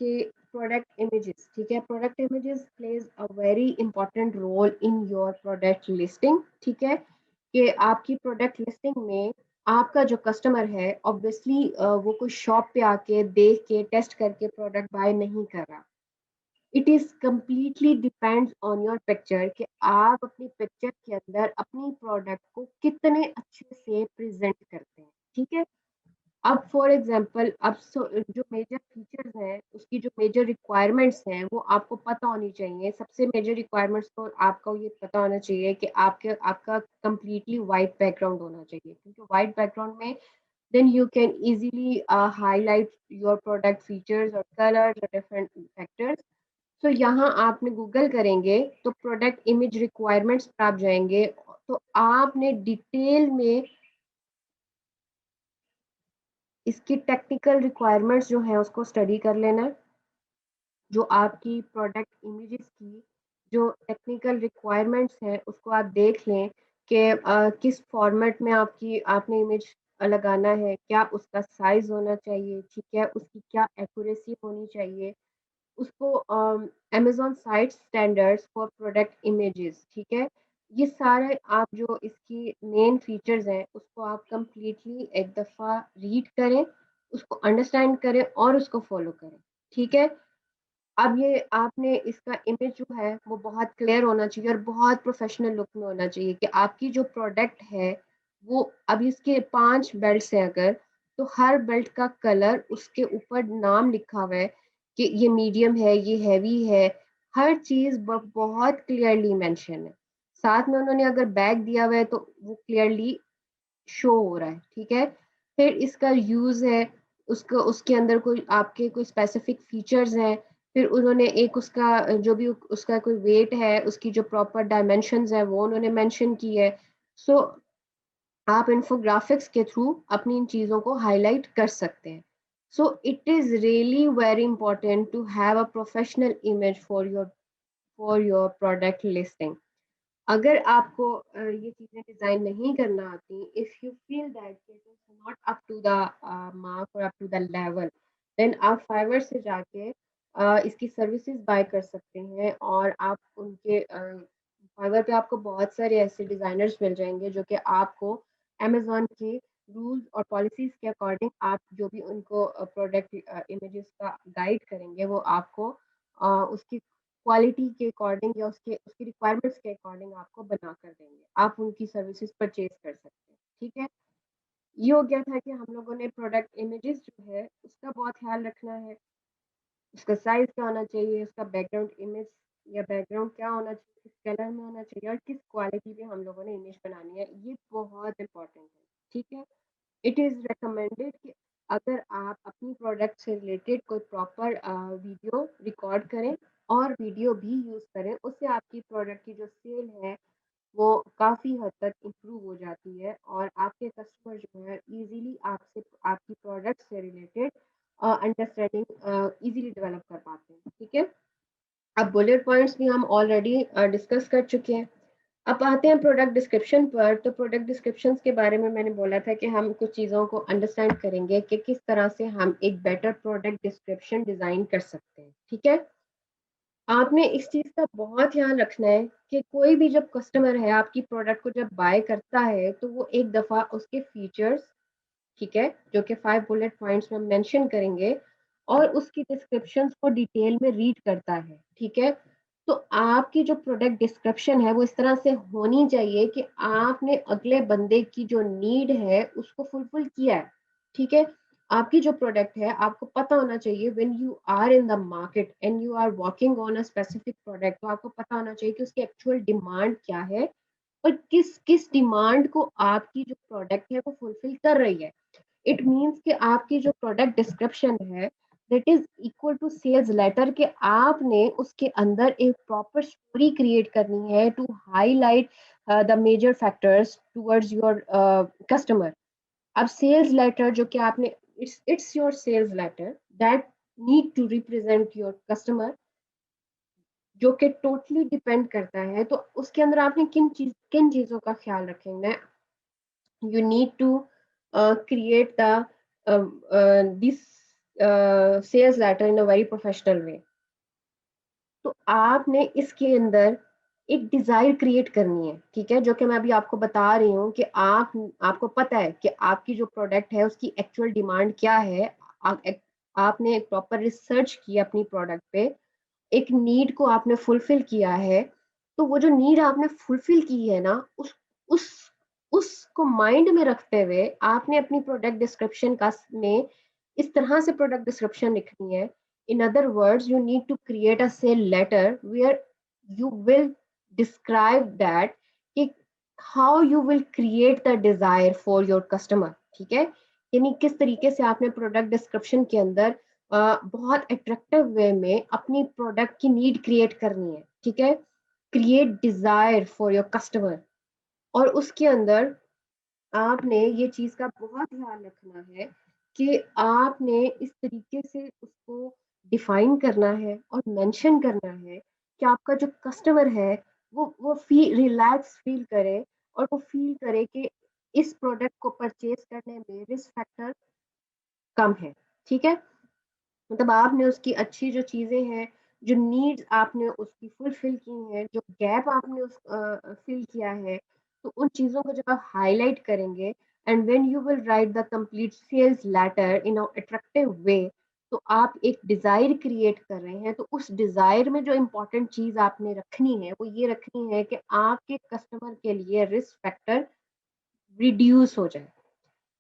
कि प्रोडक्ट इमेजेस, ठीक है? Product images plays a very important role in your product listing, ठीक है? कि आपकी प्रोडक्ट लिस्टिंग में आपका जो कस्टमर है, ऑब्वियसली वो कोई शॉप पे आके देख के टेस्ट करके प्रोडक्ट बाय नहीं कर रहा। It is completely depends on your picture कि आप अपनी पिक्चर के अंदर अपनी प्रोडक्ट को कितने अच्छे से प्रेजेंट करते हैं, ठीक है? अब फॉर एग्जांपल, अब जो मेजर फीचर्स हैं, उसकी जो मेजर रिक्वायरमेंट्स हैं, वो आपको पता होनी चाहिए। सबसे मेजर रिक्वायरमेंट्स तो आपको ये पता होना चाहिए कि आपका कंप्लीटली वाइट बैकग्राउंड होना चाहिए, क्योंकि वाइट बैकग्राउंड में then you can easily highlight your product features और कलर्स और डिफरेंट फैक्टर्स। तो यहाँ आपने गूगल करेंगे तो प्रोडक्ट इमेज रिक्वायरमेंट्स पर आप जाएंगे, तो आपने डिटेल में इसकी टेक्निकल रिक्वायरमेंट्स जो है उसको स्टडी कर लेना है। जो आपकी प्रोडक्ट इमेजेस की जो टेक्निकल रिक्वायरमेंट्स हैं, उसको आप देख लें कि किस फॉर्मेट में आपने इमेज लगाना है, क्या उसका साइज होना चाहिए, ठीक है? उसकी क्या एक्यूरेसी होनी चाहिए, उसको Amazon site standards for product images, ठीक है? ये सारे आप जो इसकी मेन फीचर्स हैं, उसको आप कंप्लीटली एक दफ़ा रीड करें, उसको अंडरस्टैंड करें और उसको फ़ॉलो करें, ठीक है? अब ये आपने इसका इमेज जो है वो बहुत क्लियर होना चाहिए और बहुत प्रोफेशनल लुक में होना चाहिए कि आपकी जो प्रोडक्ट है वो, अब इसके 5 बेल्ट्स हैं अगर, तो हर बेल्ट का कलर उसके ऊपर नाम लिखा हुआ है कि ये मीडियम है, ये हैवी है, हर चीज़ बहुत क्लियरली मेंशन है। साथ में उन्होंने अगर बैग दिया हुआ है तो वो क्लियरली शो हो रहा है, ठीक है? फिर इसका यूज़ है, उसको उसके अंदर कोई आपके कोई स्पेसिफिक फीचर्स हैं, फिर उन्होंने एक उसका जो भी उसका कोई वेट है, उसकी जो प्रॉपर डायमेंशंस हैं, वो उन्होंने मेंशन की है। सो आप इन्फोग्राफिक्स के थ्रू अपनी इन चीज़ों को हाइलाइट कर सकते हैं। So it is really very important to have a professional image for your product listing. अगर आपको ये चीज़ें डिज़ाइन नहीं करना आती, if you feel that it is not up to the mark और up to the level, then आप Fiverr से जाके इसकी सर्विसेज बाय कर सकते हैं, और आप उनके फाइवर पे आपको बहुत सारे ऐसे डिज़ाइनर्स मिल जाएंगे जो कि आपको अमेज़न के रूल्स और पॉलिसीज़ के अकॉर्डिंग आप जो भी उनको प्रोडक्ट इमेजेस का गाइड करेंगे, वो आपको उसकी क्वालिटी के अकॉर्डिंग या उसके उसकी रिक्वायरमेंट्स के अकॉर्डिंग आपको बना कर देंगे। आप उनकी सर्विसेज परचेज़ कर सकते हैं, ठीक है? ये हो गया था कि हम लोगों ने प्रोडक्ट इमेजेस जो है उसका बहुत ख़्याल रखना है, उसका साइज़ क्या होना चाहिए, उसका बैकग्राउंड इमेज या बैकग्राउंड क्या होना चाहिए, किस कलर में होना चाहिए और किस क्वालिटी में हम लोगों ने इमेज बनानी है, ये बहुत इम्पोर्टेंट है, ठीक है? इट इज़ रिकमेंडेड कि अगर आप अपनी प्रोडक्ट से रिलेटेड कोई प्रॉपर वीडियो रिकॉर्ड करें और वीडियो भी यूज़ करें, उससे आपकी प्रोडक्ट की जो सेल है वो काफ़ी हद तक इम्प्रूव हो जाती है, और आपके कस्टमर जो है इजीली आपसे आपकी प्रोडक्ट से रिलेटेड बुलेट पॉइंट्स भी हम ऑलरेडी डिस्कस कर चुके हैं। अब आते हैं प्रोडक्ट डिस्क्रिप्शन पर। तो प्रोडक्ट डिस्क्रिप्शंस के बारे में मैंने बोला था कि हम कुछ चीज़ों को अंडरस्टैंड करेंगे कि किस तरह से हम एक बेटर प्रोडक्ट डिस्क्रिप्शन डिज़ाइन कर सकते हैं। ठीक है, आपने इस चीज़ का बहुत ध्यान रखना है कि कोई भी जब कस्टमर है आपकी प्रोडक्ट को जब बाय करता है तो वो एक दफ़ा उसके फीचर्स, ठीक है, जो कि 5 बुलेट पॉइंट्स में मेंशन करेंगे, और उसकी डिस्क्रिप्शंस को डिटेल में रीड करता है। ठीक है, तो आपकी जो प्रोडक्ट डिस्क्रिप्शन है वो इस तरह से होनी चाहिए कि आपने अगले बंदे की जो नीड है उसको फुलफिल किया है। ठीक है, आपकी जो प्रोडक्ट है आपको पता होना चाहिए when you are in the market and you are working on a specific product, तो आपको पता होना चाहिए कि उसकी एक्चुअल डिमांड क्या है और किस किस डिमांड को आपकी जो प्रोडक्ट है वो फुलफिल कर रही है। इट मीन्स कि आपकी जो प्रोडक्ट डिस्क्रिप्शन है that is equal to sales letter, के आपने उसके अंदर एक प्रॉपर स्टोरी क्रिएट करनी है to highlight the major factors towards your customer. अब सेल्स लेटर जो कि आपने, it's your sales letter that need to represent your customer, जो कि टोटली डिपेंड करता है। तो उसके अंदर आपने किन चीज़ों का ख्याल रखेंगे। you need to create the this sales letter in a very professional way। तो आपने इसके अंदर एक डिजायर क्रिएट करनी है। ठीक है, जो कि मैं अभी आपको बता रही हूँ कि आपको पता है कि आपकी जो प्रोडक्ट है उसकी एक्चुअल डिमांड क्या है। आपने एक प्रॉपर रिसर्च की अपनी प्रोडक्ट पे, एक नीड को आपने फुलफिल किया है। तो वो जो नीड आपने फुलफिल की है ना, उस उसको माइंड में रखते हुए आपने अपनी प्रोडक्ट डिस्क्रिप्शन का में इस तरह से प्रोडक्ट डिस्क्रिप्शन लिखनी है। In other words, you need to create a sale letter where you will describe that कि how you will create the desire for your customer। ठीक है, यानी किस तरीके से आपने प्रोडक्ट डिस्क्रिप्शन के अंदर बहुत अट्रैक्टिव वे में अपनी प्रोडक्ट की नीड क्रिएट करनी है। ठीक है, create desire for your customer. और उसके अंदर आपने ये चीज का बहुत ध्यान रखना है कि आपने इस तरीके से उसको डिफाइन करना है और मेंशन करना है कि आपका जो कस्टमर है वो फील रिलैक्स फील करे, और वो फील करे कि इस प्रोडक्ट को परचेज करने में रिस्क फैक्टर कम है। ठीक है, मतलब आपने उसकी अच्छी जो चीजें हैं, जो नीड्स आपने उसकी फुलफिल की हैं, जो गैप आपने उस फिल किया है, तो उन चीजों को जब आप हाईलाइट करेंगे and when you will write the complete sales letter in a attractive way, तो आप एक डिजायर क्रिएट कर रहे हैं। तो उस डिजायर में जो इम्पोर्टेंट चीज आपने रखनी है वो ये रखनी है कि आपके कस्टमर के लिए रिस्क फैक्टर रिड्यूस हो जाए।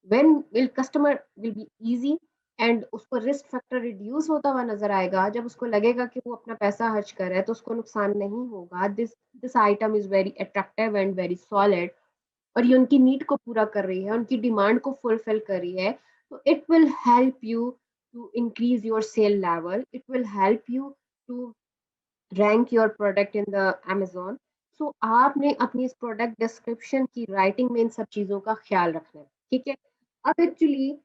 When will customer will be easy, and उसको रिस्क फैक्टर रिड्यूस होता हुआ नजर आएगा जब उसको लगेगा कि वो अपना पैसा खर्च कर रहा है तो उसको नुकसान नहीं होगा। This item is very attractive and very solid, और ये उनकी नीड को पूरा कर रही है, उनकी डिमांड को फुलफिल कर रही है। तो it will help you to increase your sale level, it will help you to rank your product in the Amazon। So आपने अपनी इस प्रोडक्ट डिस्क्रिप्शन की राइटिंग में इन सब चीज़ों का ख्याल रखना है। ठीक है, अब actually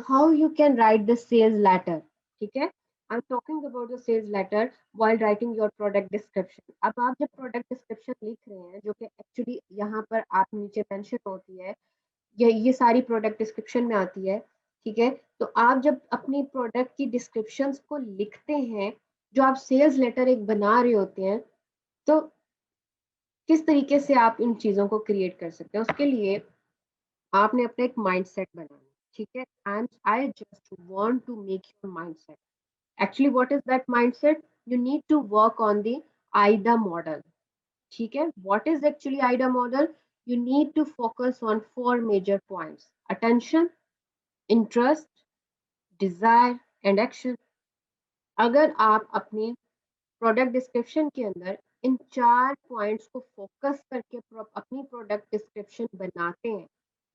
how you can write the sales letter. ठीक है, I am talking about the sales letter while writing your product description. अब आप जब प्रोडक्ट डिस्क्रिप्शन लिख रहे हैं, जो कि एक्चुअली यहाँ पर आप नीचे मेंशन होती है, ये सारी प्रोडक्ट डिस्क्रिप्शन में आती है। ठीक है, तो आप जब अपनी प्रोडक्ट की डिस्क्रिप्शंस को लिखते हैं, जो आप सेल्स लेटर एक बना रहे होते हैं, तो किस तरीके से आप इन चीज़ों को क्रिएट कर सकते हैं, उसके लिए आपने अपना एक माइंडसेट बनाना। ठीक है, and I just want to make your mindset. Actually what is that mindset, you need to work on the AIDA model. ठीक है, what is actually AIDA model, you need to focus on 4 major points: attention, interest, desire and action. अगर आप अपनी product description के अंदर इन 4 points को focus करके अपनी प्रोडक्ट डिस्क्रिप्शन बनाते हैं,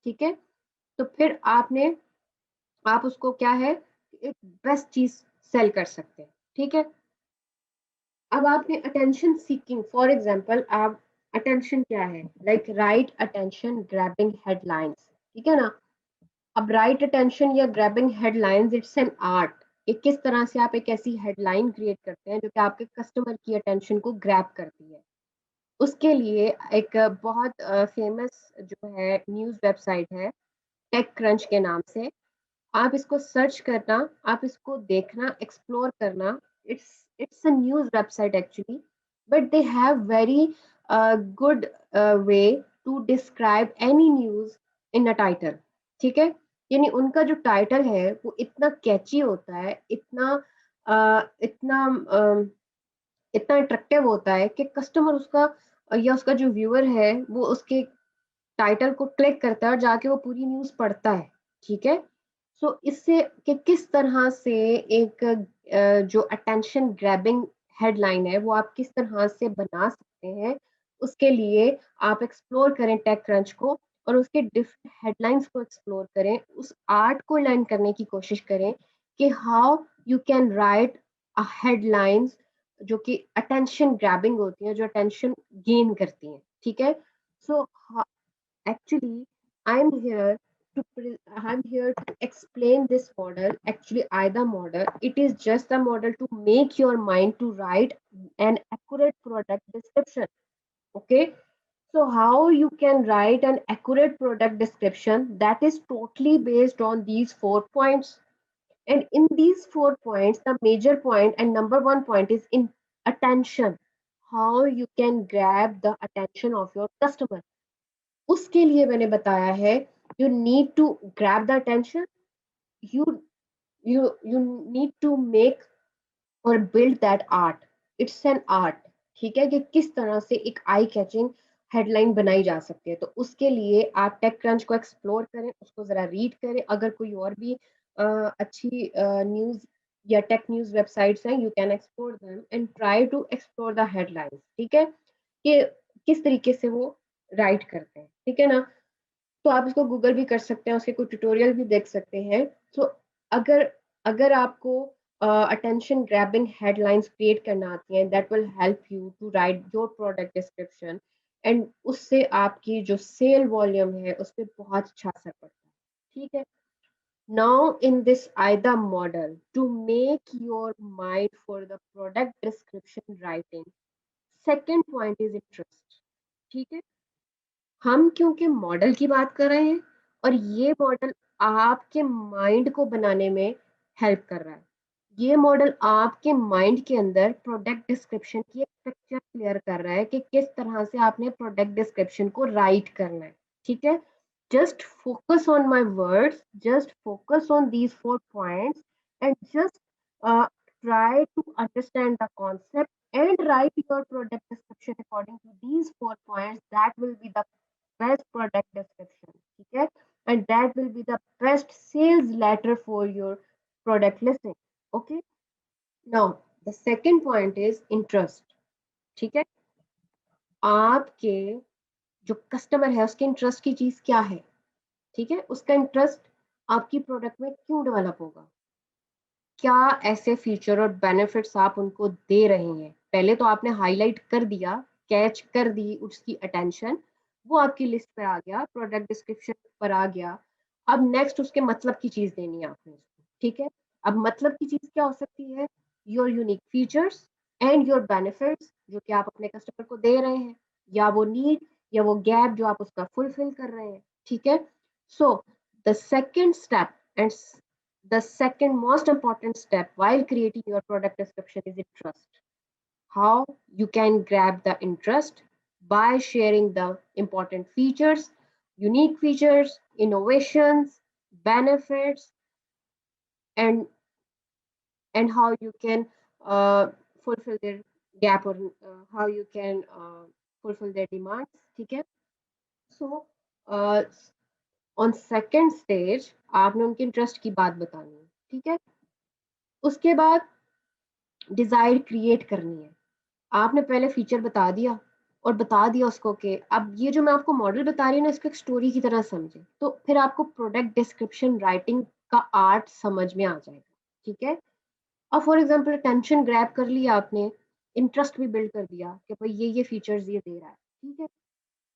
ठीक है, तो फिर आप उसको क्या है, एक बेस्ट चीज सेल कर सकते हैं। ठीक है, अब आपने अटेंशन सीकिंग, फॉर एग्जांपल आप अटेंशन क्या है, like right attention grabbing headlines. ठीक है ना, अब राइट अटेंशन या grabbing headlines, it's an art. कि किस तरह से आप एक ऐसी हेडलाइन क्रिएट करते हैं जो कि आपके कस्टमर की अटेंशन को ग्रैब करती है। उसके लिए एक बहुत फेमस जो है न्यूज़ वेबसाइट है, टेक क्रंच के नाम से। आप इसको सर्च करना, आप इसको देखना, एक्सप्लोर करना। It's a news website actually, but they have very good way to describe any news in a title. ठीक है? यानी उनका जो टाइटल है वो इतना कैची होता है, इतना इतना अट्रैक्टिव होता है कि कस्टमर उसका या उसका जो व्यूअर है वो उसके टाइटल को क्लिक करता है और जाके वो पूरी न्यूज़ पढ़ता है। ठीक है? सो इससे कि किस तरह से एक जो अटेंशन ग्रैबिंग हेडलाइन है वो आप किस तरह से बना सकते हैं, उसके लिए आप एक्सप्लोर करें टेक क्रंच को और उसके डिफरेंट हेडलाइंस को एक्सप्लोर करें, उस आर्ट को लर्न करने की कोशिश करें कि how you can right a headlines जो कि अटेंशन ग्रैबिंग होती हैं, जो अटेंशन गेन करती हैं। ठीक है? सो actually, I'm here I'm here to explain this model. Actually, either model. It is just a model to make your mind to write an accurate product description. Okay. So how you can write an accurate product description that is totally based on these 4 points. And in these 4 points, the major point and number one point is in attention. How you can grab the attention of your customer. उसके लिए मैंने बताया है you need to grab the attention, you you need to make और build that art. It's an art. ठीक है? कि किस तरह से एक आई कैचिंग हेडलाइन बनाई जा सकती है। तो उसके लिए आप टेक क्रंच को एक्सप्लोर करें, उसको जरा रीड करें। अगर कोई और भी अच्छी न्यूज या टेक न्यूज वेबसाइट्स हैं, you can explore them and try to explore the headlines. ठीक है? कि किस तरीके से वो राइट करते हैं। ठीक है ना? तो आप इसको गूगल भी कर सकते हैं, उसके कुछ ट्यूटोरियल भी देख सकते हैं। सो अगर अगर आपको अटेंशन ग्रैबिंग हेडलाइंस क्रिएट करना आती हैं, that will help you to write your product description and उससे आपकी जो सेल वॉल्यूम है उस पर बहुत अच्छा असर पड़ता है। ठीक है? Now in this AIDA model to make your mind for the product description writing, second point is interest. ठीक है? हम क्योंकि मॉडल की बात कर रहे हैं और ये मॉडल आपके माइंड को बनाने में हेल्प कर रहा है। ये मॉडल आपके माइंड के अंदर प्रोडक्ट डिस्क्रिप्शन की एक पिक्चर क्लियर कर रहा है कि किस तरह से आपने प्रोडक्ट डिस्क्रिप्शन को राइट करना है। ठीक है? Just focus on my words, just focus on these 4 points and just try to understand the concept and write your product description according to these 4 points. That will be the best product description. ठीक है? And that will be the best sales letter for your product listing. Okay? Now, the second point is interest. ठीक है? आपके जो customer है उसके interest की चीज क्या है? ठीक है? उसका इंटरेस्ट आपकी प्रोडक्ट में क्यों डेवलप होगा? क्या ऐसे फीचर और बेनिफिट्स आप उनको दे रहे हैं? पहले तो आपने हाईलाइट कर दिया, कैच कर दी उसकी अटेंशन, वो आपकी लिस्ट पे आ गया, प्रोडक्ट डिस्क्रिप्शन पर आ गया। अब नेक्स्ट उसके मतलब की चीज देनी है आपने उसको। ठीक है? अब मतलब की चीज क्या हो सकती है? Your unique features and your benefits जो कि आप अपने कस्टमर को दे रहे हैं, या वो नीड या वो गैप जो आप उसका फुलफिल कर रहे हैं। ठीक है? So the second step and the second most important step while creating your product description is interest. How you can grab the interest by sharing the important features, unique features, innovations, benefits, and how you can uh, fulfill their gap or how you can fulfill their demands. ठीक है? So uh, on second stage आपने उनके interest की बात बतानी है। ठीक है? उसके बाद डिजायर क्रिएट करनी है। आपने पहले फीचर बता दिया और बता दिया उसको कि अब ये जो मैं आपको मॉडल बता रही हूँ ना, इसको एक स्टोरी की तरह समझे, तो फिर आपको प्रोडक्ट डिस्क्रिप्शन राइटिंग का आर्ट समझ में आ जाएगा। ठीक है? और फॉर एग्जांपल टेंशन ग्रैब कर लिया आपने, इंटरेस्ट भी बिल्ड कर दिया कि भाई ये फीचर्स ये दे रहा है। ठीक है?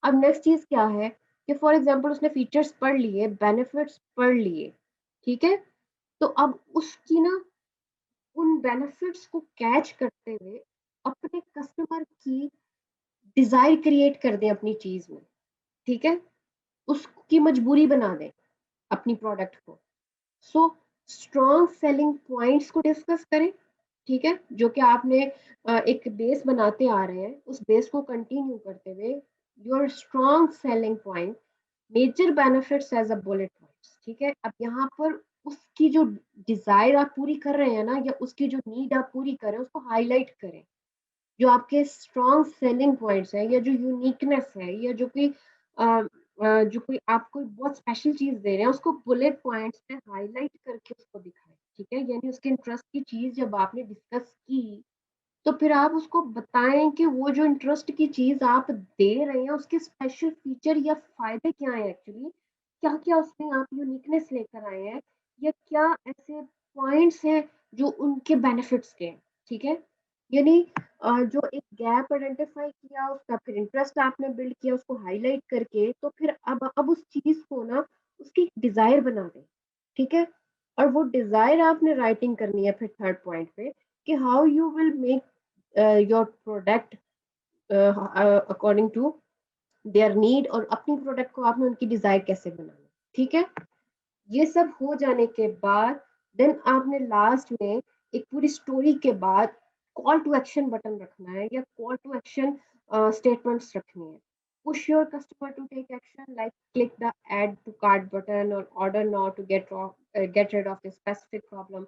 अब नेक्स्ट चीज क्या है कि फॉर एग्जांपल उसने फीचर्स पढ़ लिए, बेनिफिट्स पढ़ लिए। ठीक है? तो अब उसकी ना उन बेनिफिट्स को कैच करते हुए अपने कस्टमर की डिजायर क्रिएट कर दें अपनी चीज में, ठीक है, उसकी मजबूरी बना दें अपनी प्रोडक्ट को। सो स्ट्रॉन्ग सेलिंग पॉइंट्स को डिस्कस करें, ठीक है, जो कि आपने एक बेस बनाते आ रहे हैं, उस बेस को कंटिन्यू करते हुए your strong selling point, major benefits as a bullet points, ठीक है। अब यहाँ पर उसकी जो डिजायर आप पूरी कर रहे हैं ना, या उसकी जो नीड आप पूरी कर रहे हैं, उसको हाईलाइट करें। जो आपके स्ट्रॉन्ग सेलिंग पॉइंट्स हैं, या जो यूनिकनेस है, या जो कोई जो कोई आपको बहुत स्पेशल चीज दे रहे हैं, उसको बुलेट पॉइंट्स पे हाईलाइट करके उसको दिखाएं, ठीक है। यानी उसके इंटरेस्ट की चीज जब आपने डिस्कस की, तो फिर आप उसको बताएं कि वो जो इंटरेस्ट की चीज आप दे रहे हैं, उसके स्पेशल फीचर या फायदे क्या हैं एक्चुअली, क्या क्या उसमें आप यूनिकनेस लेकर आए हैं, या क्या ऐसे पॉइंट्स हैं जो उनके बेनिफिट्स के हैं, ठीक है। यानी जो एक गैप आइडेंटिफाई किया, उसका फिर इंटरेस्ट आपने बिल्ड किया, उसको हाईलाइट करके, तो फिर अब उस चीज को ना उसकी डिजायर बना दें, ठीक है। और वो डिजायर आपने राइटिंग करनी है फिर थर्ड पॉइंट पे, कि how you will make your product according to their need, और अपनी प्रोडक्ट को आपने उनकी डिजायर कैसे बनाना, ठीक है। ये सब हो जाने के बाद देन आपने लास्ट में एक पूरी स्टोरी के बाद कॉल टू एक्शन बटन रखना है, या कॉल टू एक्शन स्टेटमेंट्स रखनी है। Push your customer to take action, like click the add to cart button और order now to get rid of this specific problem.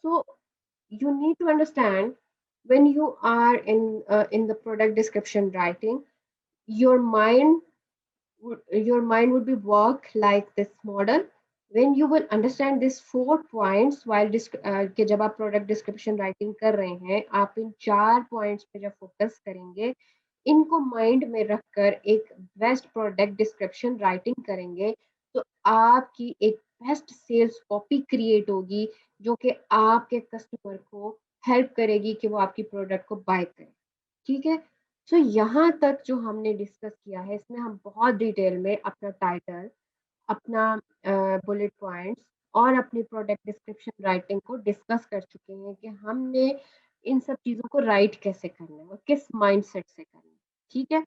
So you need to understand, when you are in the product description writing, your mind your mind would be work like this model. When you will understand these 4 points while कि जब आप product description writing कर रहे हैं, आप इन 4 points पे जब focus करेंगे, इनको माइंड में रखकर एक बेस्ट प्रोडक्ट डिस्क्रिप्शन राइटिंग करेंगे, तो आपकी एक बेस्ट सेल्स कॉपी क्रिएट होगी, जो कि आपके कस्टमर को हेल्प करेगी कि वो आपकी प्रोडक्ट को बाय करें, ठीक है। सो यहाँ तक जो हमने डिस्कस किया है, इसमें हम बहुत डिटेल में अपना टाइटल, अपना बुलेट पॉइंट्स और अपनी प्रोडक्ट डिस्क्रिप्शन राइटिंग को डिस्कस कर चुके हैं कि हमने इन सब चीज़ों को राइट कैसे करना है और किस माइंडसेट से करना है, ठीक है।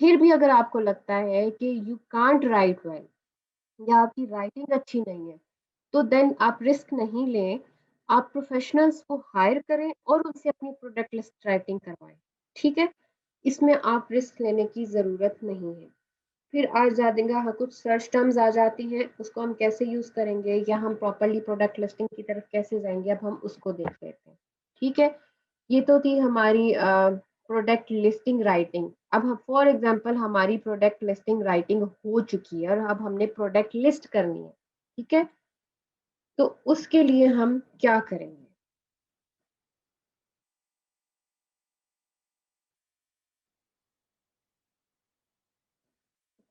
फिर भी अगर आपको लगता है कि यू कांट राइट वेल, या आपकी राइटिंग अच्छी नहीं है, तो देन आप रिस्क नहीं लें, आप प्रोफेशनल्स को हायर करें और उनसे अपनी प्रोडक्ट लिस्ट राइटिंग करवाएं, ठीक है। इसमें आप रिस्क लेने की ज़रूरत नहीं है। फिर आ जाएगा, हाँ, कुछ सर्च टर्म्स आ जाती हैं, उसको हम कैसे यूज़ करेंगे, या हम प्रॉपरली प्रोडक्ट लिस्टिंग की तरफ कैसे जाएंगे, अब हम उसको देख लेते हैं, ठीक है। ये तो थी हमारी प्रोडक्ट लिस्टिंग राइटिंग। अब हम फॉर एग्जांपल हमारी प्रोडक्ट लिस्टिंग राइटिंग हो चुकी है और अब हमने प्रोडक्ट लिस्ट करनी है, ठीक है। तो उसके लिए हम क्या करेंगे?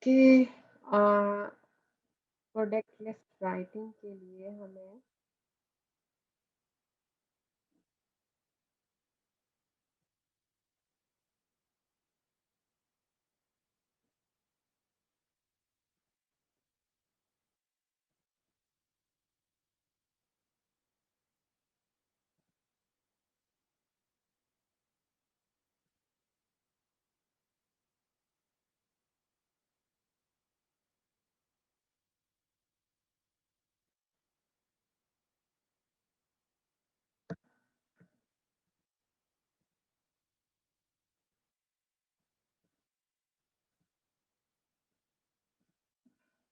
कि प्रोडक्ट लिस्ट राइटिंग के लिए हमें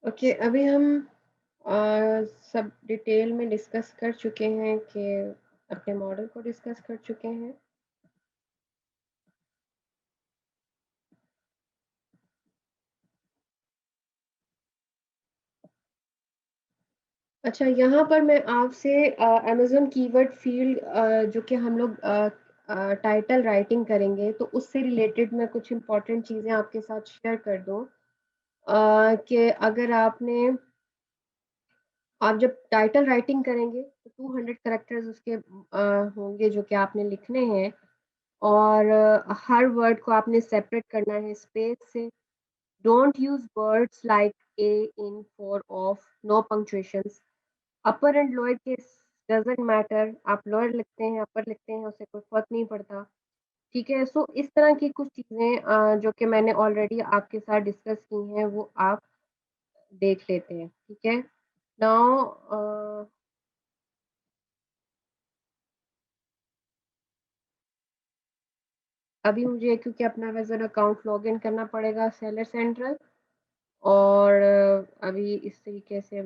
ओके, अभी हम सब डिटेल में डिस्कस कर चुके हैं, कि अपने मॉडल को डिस्कस कर चुके हैं। अच्छा, यहाँ पर मैं आपसे अमेज़न कीवर्ड फील्ड, जो कि हम लोग टाइटल राइटिंग करेंगे, तो उससे रिलेटेड मैं कुछ इम्पोर्टेंट चीज़ें आपके साथ शेयर कर दूँ। कि अगर आप जब टाइटल राइटिंग करेंगे, तो 200 कैरेक्टर्स उसके होंगे जो कि आपने लिखने हैं, और हर वर्ड को आपने सेपरेट करना है स्पेस से। Don't use words like a, in, for, of, no punctuations, upper and lower case doesn't matter, आप लोअर लिखते हैं अपर लिखते हैं, उससे कोई फर्क नहीं पड़ता। ठीक है, सो इस तरह की कुछ चीज़ें जो कि मैंने ऑलरेडी आपके साथ डिस्कस की हैं वो आप देख लेते हैं। ठीक है, नाउ अभी मुझे क्योंकि अपना वेज़न अकाउंट लॉग इन करना पड़ेगा सेलर सेंट्रल, और अभी इस तरीके से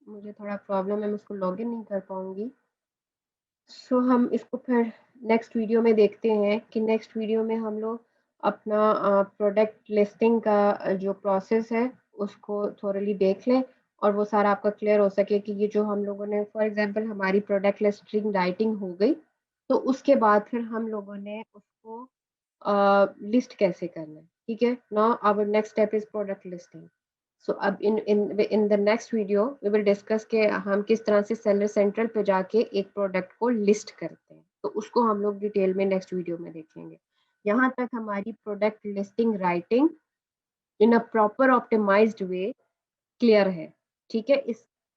मुझे थोड़ा प्रॉब्लम है, मैं उसको लॉग इन नहीं कर पाऊंगी। सो हम इसको फिर नेक्स्ट वीडियो में देखते हैं कि नेक्स्ट वीडियो में हम लोग अपना प्रोडक्ट लिस्टिंग का जो प्रोसेस है उसको थोरली देख लें, और वो सारा आपका क्लियर हो सके कि ये जो हम लोगों ने फॉर एग्जांपल हमारी प्रोडक्ट लिस्टिंग राइटिंग हो गई, तो उसके बाद फिर हम लोगों ने उसको लिस्ट कैसे करना है। ठीक है, now our next step is product listing. So अब in the next video we will discuss के हम किस तरह से सेलर सेंट्रल पे जाके एक प्रोडक्ट को लिस्ट करते हैं, तो उसको हम लोग डिटेल में नेक्स्ट वीडियो में देखेंगे। यहाँ तक हमारी product listing writing in a proper optimised way clear है। ठीक है,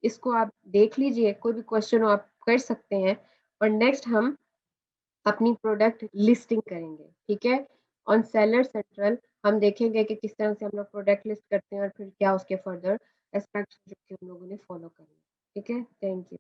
इसको आप देख लीजिए, कोई भी क्वेश्चन हो आप कर सकते हैं, और नेक्स्ट हम अपनी प्रोडक्ट लिस्टिंग करेंगे। ठीक है, ऑन सेलर सेंट्रल हम देखेंगे कि किस तरह से हम लोग प्रोडक्ट लिस्ट करते हैं और फिर क्या उसके फर्दर एस्पेक्ट्स जो कि हम लोगों ने फॉलो करना है। ठीक है, थैंक यू।